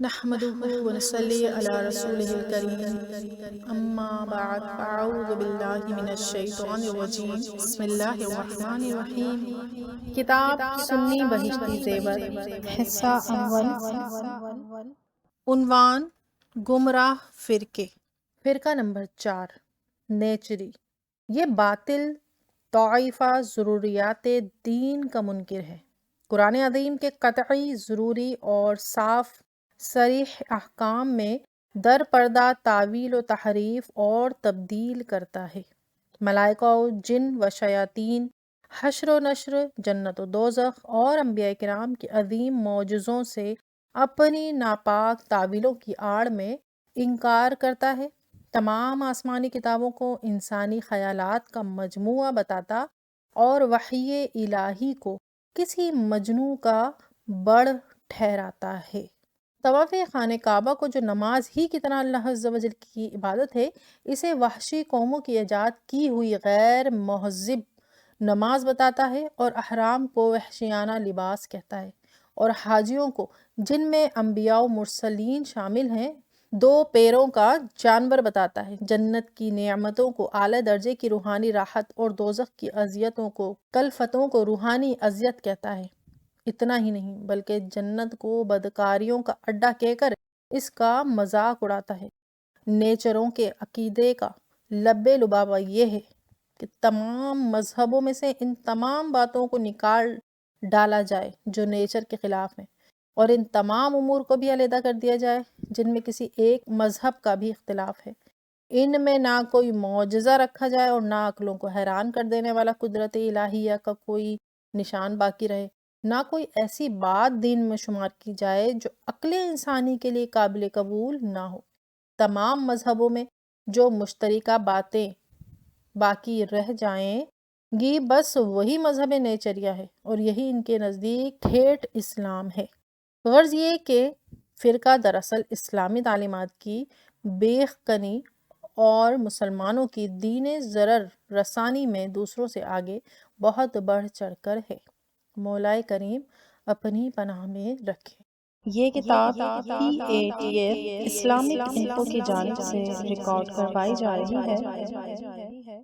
نحمده ونصلي على رسوله الكريم اما بعد فاعوذ باللہ من الشیطان الرجیم بسم اللہ الرحمن الرحیم۔ کتاب سنی بہشتی زیور، حصہ اول، عنوان گمراہ فرقے، فرقہ نمبر 4، نیچری۔ یہ باطل طائفہ ضروریات دین کا منکر ہے، قرآن عظیم کے قطعی، ضروری اور صاف صریح احکام میں در پردہ تعویل و تحریف اور تبدیل کرتا ہے۔ ملائکہ و جن و شیاطین، حشر و نشر، جنت و دوزخ اور انبیاء کرام کے عظیم معجزوں سے اپنی ناپاک تعویلوں کی آڑ میں انکار کرتا ہے۔ تمام آسمانی کتابوں کو انسانی خیالات کا مجموعہ بتاتا اور وحی الہی کو کسی مجنوں کا بڑھ ٹھہراتا ہے۔ طواف خانہ کعبہ کو، جو نماز ہی کی طرح اللہ عز و جل کی عبادت ہے، اسے وحشی قوموں کی ایجاد کی ہوئی غیر مہذب نماز بتاتا ہے، اور احرام کو وحشیانہ لباس کہتا ہے، اور حاجیوں کو، جن میں انبیاء و مرسلین شامل ہیں، 2 پیروں کا جانور بتاتا ہے۔ جنت کی نعمتوں کو اعلیٰ درجے کی روحانی راحت اور دوزخ کی اذیتوں کو، کلفتوں کو روحانی اذیت کہتا ہے۔ اتنا ہی نہیں بلکہ جنت کو بدکاریوں کا اڈا کہہ کر اس کا مذاق اڑاتا ہے۔ نیچروں کے عقیدے کا لب لبابہ یہ ہے کہ تمام مذہبوں میں سے ان تمام باتوں کو نکال ڈالا جائے جو نیچر کے خلاف ہیں، اور ان تمام امور کو بھی علیحدہ کر دیا جائے جن میں کسی ایک مذہب کا بھی اختلاف ہے۔ ان میں نہ کوئی معجزہ رکھا جائے اور نہ عقلوں کو حیران کر دینے والا قدرت الہیہ کا کوئی نشان باقی رہے، نہ کوئی ایسی بات دین میں شمار کی جائے جو عقل انسانی کے لیے قابل قبول نہ ہو۔ تمام مذہبوں میں جو مشترکہ باتیں باقی رہ جائیں گی، بس وہی مذہب نیچریہ ہے، اور یہی ان کے نزدیک ٹھیٹھ اسلام ہے۔ غرض یہ کہ فرقہ دراصل اسلامی تعلیمات کی بیخ کنی اور مسلمانوں کی دین ضرر رسانی میں دوسروں سے آگے بہت بڑھ چڑھ کر ہے۔ مولائے کریم اپنی پناہ میں رکھے۔ یہ کتاب PATF اسلامک انفو کی جانب سے ریکارڈ کروائی جا رہی ہے۔